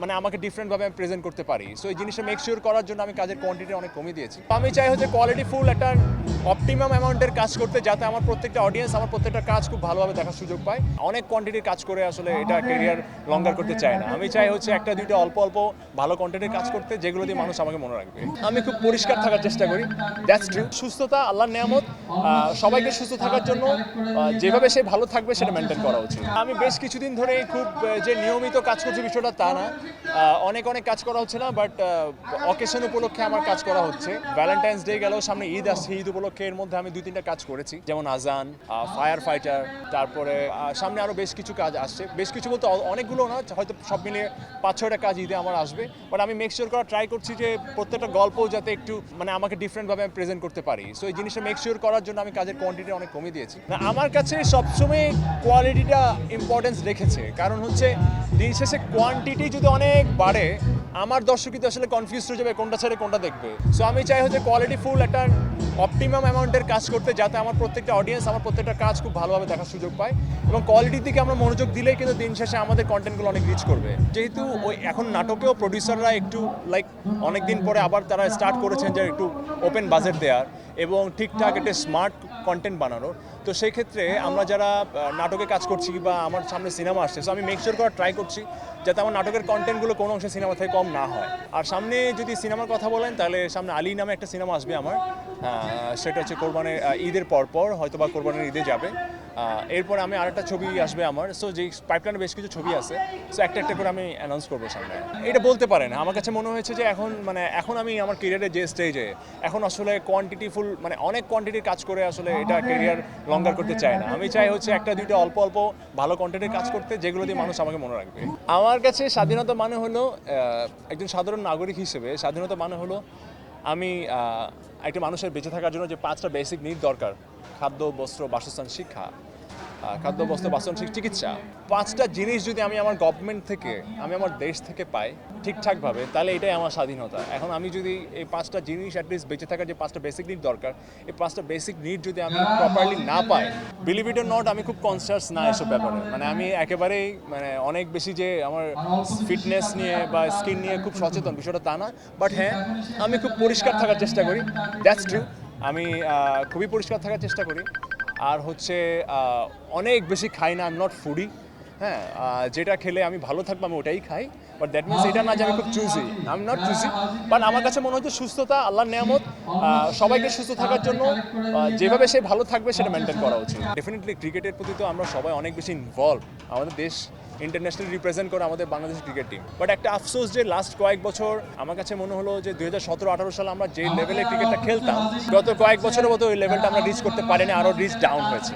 মানে আমাকে ডিফারেন্টভাবে আমি প্রেজেন্ট করতে পারি। সো এই জিনিসটা মেক শিওর করার জন্য আমি কাজের কোয়ান্টিটি অনেক কমিয়ে দিয়েছি। আমি চাই হচ্ছে কোয়ালিটিফুল একটা অপটিমাম অ্যামাউন্টের কাজ করতে, যাতে আমার প্রত্যেকটা অডিয়েন্স আমার প্রত্যেকটা কাজ খুব ভালোভাবে দেখার সুযোগ পায়। অনেক কোয়ান্টিটির কাজ করে আসলে এটা ক্যারিয়ার লঙ্গার করতে চায় না। আমি চাই হচ্ছে একটা দুইটা অল্প অল্প ভালো কন্টেন্টের কাজ করতে, যেগুলো দিয়ে মানুষ আমাকে মনে রাখবে। আমি খুব পরিষ্কার থাকার চেষ্টা করি, দ্যাটস ট্রু। সুস্থতা আল্লাহর নেয়ামত, সবাইকে সুস্থ থাকার জন্য যেভাবে সে ভালো থাকবে সেটা মেনটেন করা উচিত। আমি বেশ কিছুদিন ধরে খুব যে নিয়মিত কাজ করছি বিষয়টা তা না, অনেক কাজ করা হচ্ছে না, বাট অকেশন উপলক্ষে আমার কাজ করা হচ্ছে। ভ্যালেন্টাইন্স ডে গেল, সামনে ঈদ আসছে, ঈদ উপলক্ষে এর মধ্যে আমি 2-3টা কাজ করেছি, যেমন আজান, ফায়ার ফাইটার, তারপরে সামনে আরও বেশ কিছু কাজ আসছে। বেশ কিছু বলতে অনেকগুলো না, হয়তো সব মিলিয়ে 5-6টা কাজ ঈদে আমার আসবে। বাট আমি মেক শিওর করা ট্রাই করছি যে প্রত্যেকটা গল্প যাতে একটু মানে আমাকে ডিফারেন্টভাবে আমি প্রেজেন্ট করতে পারি। সো এই জিনিসটা মেক শিওর করার জন্য আমি কাজের কোয়ান্টিটি অনেক কমিয়ে দিয়েছি। না, আমার কাছে সবসময় কোয়ালিটিটা ইম্পর্টেন্স রেখেছে, কারণ হচ্ছে দিন শেষে কোয়ান্টিটি যদি অনেক বাড়ে, আমার দর্শকই তো আসলে কনফিউজ হয়ে যাবে কোনটা ছেড়ে কোনটা দেখবে। সো আমি চাই হচ্ছে কোয়ালিটিফুল একটা অপটিমাম অ্যামাউন্টের কাজ করতে, যাতে আমার প্রত্যেকটা অডিয়েন্স আমার প্রত্যেকটা কাজ খুব ভালোভাবে দেখার সুযোগ পায়, এবং কোয়ালিটির দিকে আমরা মনোযোগ দিলেই কিন্তু দিন শেষে আমাদের কন্টেন্টগুলো অনেক রিচ করবে। যেহেতু ওই এখন নাটকেও প্রডিউসাররা একটু লাইক অনেক দিন পরে আবার তারা স্টার্ট করেছেন যে একটু ওপেন বাজেট দেওয়ার এবং ঠিকঠাক একটা স্মার্ট কন্টেন্ট বানানোর। তো সেই ক্ষেত্রে আমরা যারা নাটকে কাজ করছি বা আমার সামনে সিনেমা আসছে, সো আমি মেক শিওর করার ট্রাই করছি যাতে আমার নাটকের কন্টেন্টগুলো কোনো অংশে সিনেমা থেকে কম না হয়। আর সামনে যদি সিনেমার কথা বলেন, তাহলে সামনে আলী নামে একটা সিনেমা আসবে আমার, সেটা হচ্ছে কোরবানের ঈদের পর হয়তো বা কোরবানের ঈদে যাবে। এরপর আমি আরেকটা ছবি আসবে আমার। সো যে পাইপলাইনে বেশ কিছু ছবি আছে, সো একটা করে আমি অ্যানাউন্স করবো সামনে। এটা বলতে পারেন, আমার কাছে মনে হয়েছে যে এখন আমি আমার ক্যারিয়ারের যে স্টেজে, এখন আসলে কোয়ান্টিটিফুল মানে অনেক কোয়ান্টিটির কাজ করে আসলে এটা ক্যারিয়ার লঙ্গার করতে চায় না। আমি চাই হচ্ছে একটা দুইটা অল্প অল্প ভালো কন্টেন্টের কাজ করতে, যেগুলো দিয়ে মানুষ আমাকে মনে রাখবে। আমার কাছে স্বাধীনতা মানে হলো, একজন সাধারণ নাগরিক হিসেবে স্বাধীনতা মানে হলো আমি একটা মানুষের বেঁচে থাকার জন্য যে 5টা বেসিক নিড দরকার: খাদ্য, বস্ত্র, বাসস্থান, শিক্ষা। খাদ্য, বস্ত্র, বাসন, চিকিৎসা। 5টা জিনিস যদি আমি আমার গভর্নমেন্ট থেকে, আমি আমার দেশ থেকে পাই ঠিকঠাকভাবে, তাহলে এটাই আমার স্বাধীনতা। এখন আমি যদি এই 5টা জিনিস অ্যাটলিস্ট বেঁচে থাকার যে 5টা বেসিক নিড দরকার, এই 5টা বেসিক নিড যদি আমি প্রপারলি না পাই, বিলিভ ইট অর নট, আমি খুব কনসিয়াস না এসব ব্যাপারে। মানে আমি একেবারেই অনেক বেশি যে আমার ফিটনেস নিয়ে বা স্কিন নিয়ে খুব সচেতন, বিষয়টা তা না। বাট হ্যাঁ, আমি খুব পরিষ্কার থাকার চেষ্টা করি, দ্যাটস ট্রু। আমি খুবই পরিষ্কার থাকার চেষ্টা করি। আর হচ্ছে অনেক বেশি খাই না, আই এম নট ফুডি। হ্যাঁ, যেটা খেলে আমি ভালো থাকবো আমি ওটাই খাই। বাট দ্যাট মিনস এটা না যে আমি খুব choosy, I am not choosy. But আমার কাছে মনে হচ্ছে সুস্থতা আল্লাহর নেয়ামত, সবাইকে সুস্থ থাকার জন্য যেভাবে সে ভালো থাকবে সেটা মেনটেন করা উচিত। ডেফিনেটলি ক্রিকেটের প্রতি তো আমরা সবাই অনেক বেশি ইনভলভ। আমাদের দেশ ইন্টারন্যাশনালি রিপ্রেজেন্ট করে আমাদের বাংলাদেশ ক্রিকেট টিম। বাট একটা আফসোস যে লাস্ট কয়েক বছর আমার কাছে মনে হলো যে 2017-18 সালে আমরা যে লেভেলে ক্রিকেটটা খেলতাম, গত কয়েক বছরের মতো ওই লেভেলটা আমরা রিচ করতে পারিনি, আরও রিচ ডাউন হয়েছে।